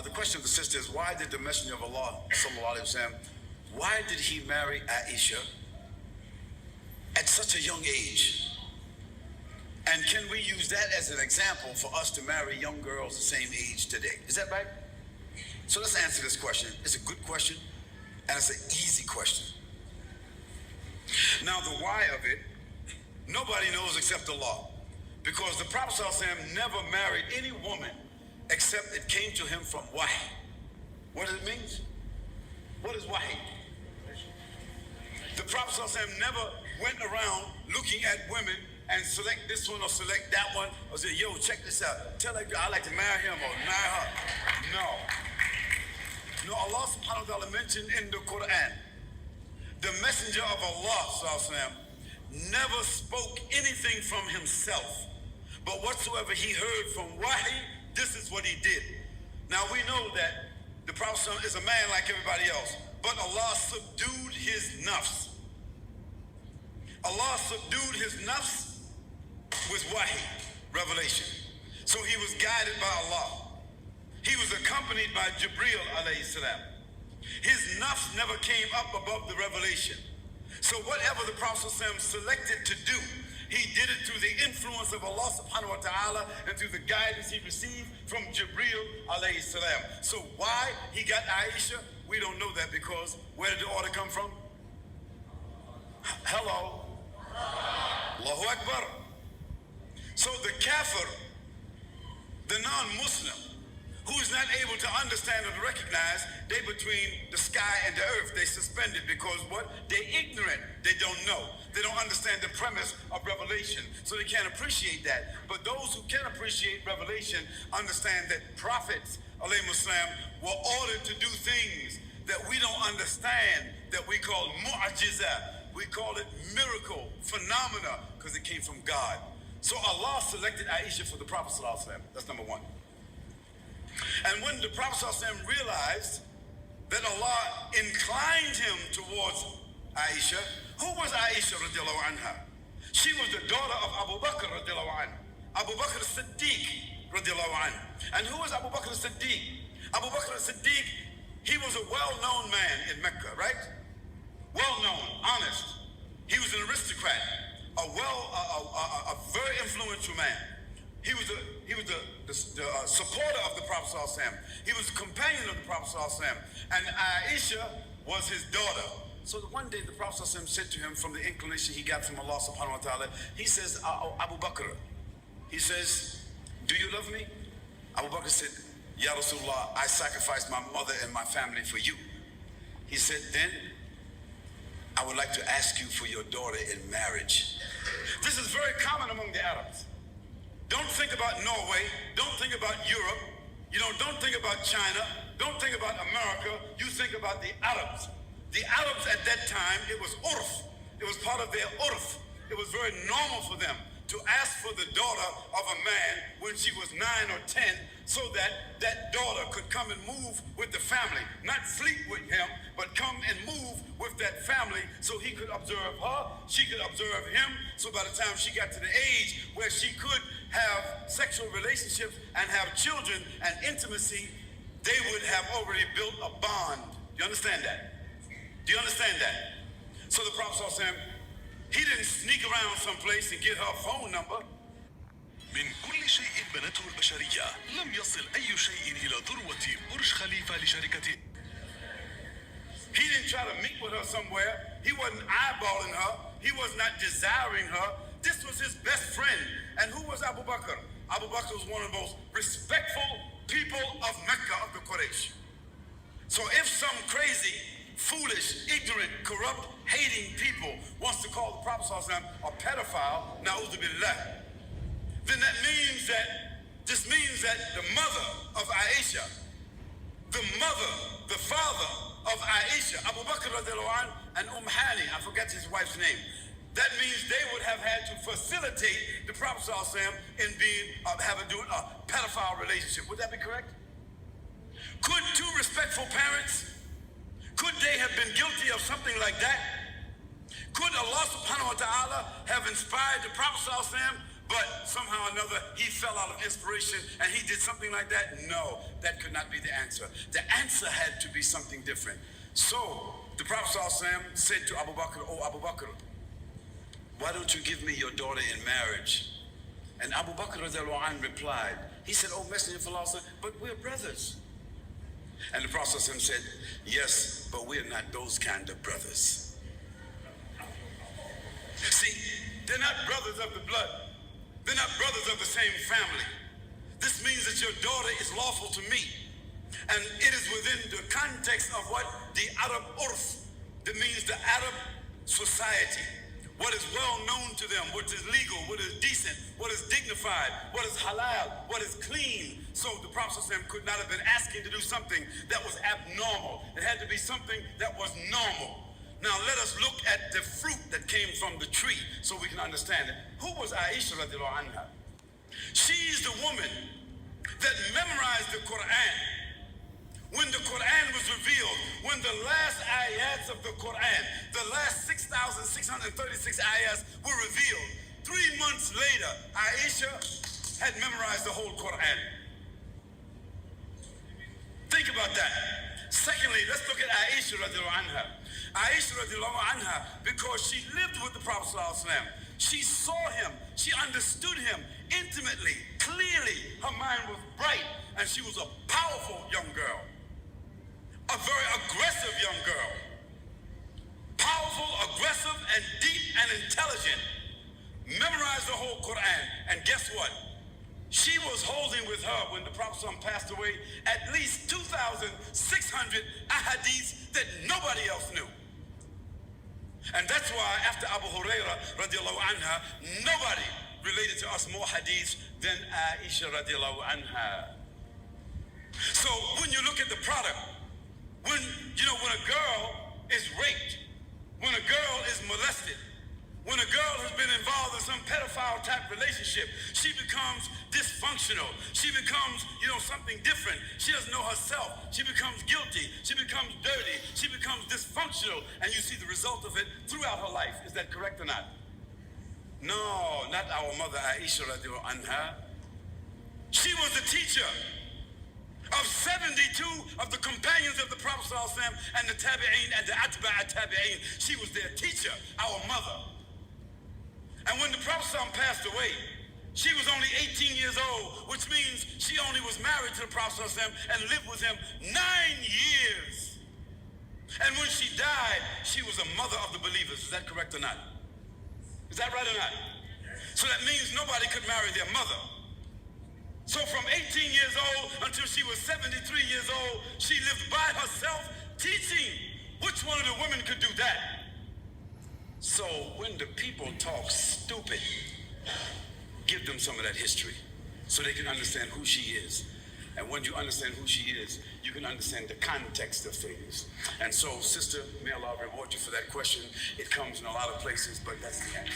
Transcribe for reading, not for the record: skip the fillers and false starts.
The question of the sister is, why did the Messenger of Allah, sallallahu alaihi wasallam, why did he marry Aisha at such a young age? And can we use that as an example for us to marry young girls the same age today? Is that right? So let's answer this question. It's a good question, and it's an easy question. Now, the why of it, nobody knows except Allah. Because the Prophet ﷺ never married any woman except it came to him from wahi. What does it mean? What is wahi? The Prophet ﷺ never went around looking at women and select this one or select that one or say, yo, check this out. Tell that girl I like to marry him or marry her. No, Allah subhanahu wa ta'ala mentioned in the Quran, the Messenger of Allah ﷺ never spoke anything from himself, but whatsoever he heard from wahi, this is what he did. Now we know that the Prophet ﷺ is a man like everybody else, but Allah subdued his nafs. Allah subdued his nafs with wahi, revelation. So he was guided by Allah. He was accompanied by Jibreel alayhi salam. His nafs never came up above the revelation. So whatever the Prophet ﷺ selected to do, he did it through the influence of Allah subhanahu wa ta'ala and through the guidance he received from Jibreel alayhi salam. So why he got Aisha, we don't know that, because where did the order come from? Hello. Allahu Akbar. So the kafir, the non-Muslim, who is not able to understand or to recognize, they between the sky and the earth, they suspended because what? They're ignorant, they don't know. They don't understand the premise of revelation, so they can't appreciate that. But those who can appreciate revelation understand that prophets, alayhimus salam, were ordered to do things that we don't understand, that we call mu'ajiza. We call it miracle, phenomena, because it came from God. So Allah selected Aisha for the Prophet ﷺ. That's number one. And when the Prophet ﷺ realized that Allah inclined him towards Aisha, who was Aisha radiallahu anha? She was the daughter of Abu Bakr radiallahu anhu. Abu Bakr as-Siddiq radiallahu anhu. And who was Abu Bakr as-Siddiq? Abu Bakr as-Siddiq, he was a well-known man in Mecca, right? Well-known, honest. He was an aristocrat, a very influential man. He was the supporter of the Prophet ﷺ. He was a companion of the Prophet ﷺ. And Aisha was his daughter. So one day the Prophet ﷺ said to him, from the inclination he got from Allah subhanahu wa ta'ala, he says, Abu Bakr, he says, do you love me? Abu Bakr said, Ya Rasulullah, I sacrificed my mother and my family for you. He said, then I would like to ask you for your daughter in marriage. This is very common among the Arabs. Don't think about Norway, don't think about Europe, don't think about China, don't think about America, you think about the Arabs. The Arabs at that time, it was urf. It was part of their urf. It was very normal for them to ask for the daughter of a man when she was 9 or 10, so that that daughter could come and move with the family, not sleep with him, but come and move with that family so he could observe her, she could observe him, so by the time she got to the age where she could have sexual relationships and have children and intimacy, they would have already built a bond. Do you understand that? Do you understand that? So the Prophet ﷺ, he didn't sneak around someplace and get her phone number. من كل شيء بنته البشرية لم يصل أي شيء إلى ذروة برج خليفة لشركته. He didn't try to meet with her somewhere. He wasn't eyeballing her. He was not desiring her. This was his best friend. And who was Abu Bakr? Abu Bakr was one of the most respectful people of Mecca, of the Quraysh. So if some crazy, foolish, ignorant, corrupt, hating people wants to call the Prophet ﷺ a pedophile, na'udhu billah, then this means that the mother of Aisha, the father of Aisha, Abu Bakr radiallahu anhu, and Hani, I forget his wife's name, that means they would have had to facilitate the Prophet ﷺ in having a pedophile relationship. Would that be correct? Could two respectful parents, could they have been guilty of something like that? Could Allah subhanahu wa ta'ala have inspired the Prophet ﷺ but somehow or another he fell out of inspiration and he did something like that? No, that could not be the answer. The answer had to be something different. So the Prophet ﷺ said to Abu Bakr, "Oh Abu Bakr, why don't you give me your daughter in marriage?" And Abu Bakr replied, he said, "Oh Messenger of Allah, but we're brothers." And the Prophet ﷺ said, "Yes, but we're not those kind of brothers." See, they're not brothers of the blood. They're not brothers of the same family. This means that your daughter is lawful to me. And it is within the context of what? The Arab urf. That means the Arab society. What is well known to them, what is legal, what is decent, what is dignified, what is halal, what is clean. So the Prophet ﷺ could not have been asking to do something that was abnormal. It had to be something that was normal. Now let us look at the fruit that came from the tree so we can understand it. Who was Aisha radiallahu anha? She's the woman that memorized the Quran. When the Quran was revealed, when the last ayats of the Quran, the last 6,636 ayats were revealed, 3 months later, Aisha had memorized the whole Quran. Think about that. Secondly, let's look at Aisha radiallahu anha. Aisha radiallahu anha, because she lived with the Prophet ﷺ. She saw him, she understood him intimately, clearly. Her mind was bright, and she was a powerful young girl. A very aggressive young girl. Powerful, aggressive, and deep and intelligent. Memorized the whole Quran. And guess what? She was holding with her when the Prophet ﷺ passed away at least 2,600 ahadiths that nobody else knew. And that's why after Abu Huraira radiallahu anha, nobody related to us more hadiths than Aisha radiallahu anha. So when you look at the product, when a girl is raped, when a girl is molested, when a girl has been involved in some pedophile type relationship, she becomes dysfunctional. She becomes, something different. She doesn't know herself. She becomes guilty. She becomes dirty. She becomes dysfunctional. And you see the result of it throughout her life. Is that correct or not? No, not our mother Aisha radiallahu anha. She was the teacher of 72 of the companions of the Prophet ﷺ and the Tabi'een and the Atba'a Tabi'een. She was their teacher, our mother. And when the Prophet ﷺ passed away, she was only 18 years old, which means she only was married to the Prophet ﷺ and lived with him 9 years. And when she died, she was a mother of the believers. Is that correct or not? Is that right or not? So that means nobody could marry their mother. So from 18 years old until she was 73 years old, she lived by herself teaching. Which one of the women could do that? So when the people talk stupid, give them some of that history so they can understand who she is. And when you understand who she is, you can understand the context of things. And so, sister, may Allah reward you for that question. It comes in a lot of places, but that's the answer.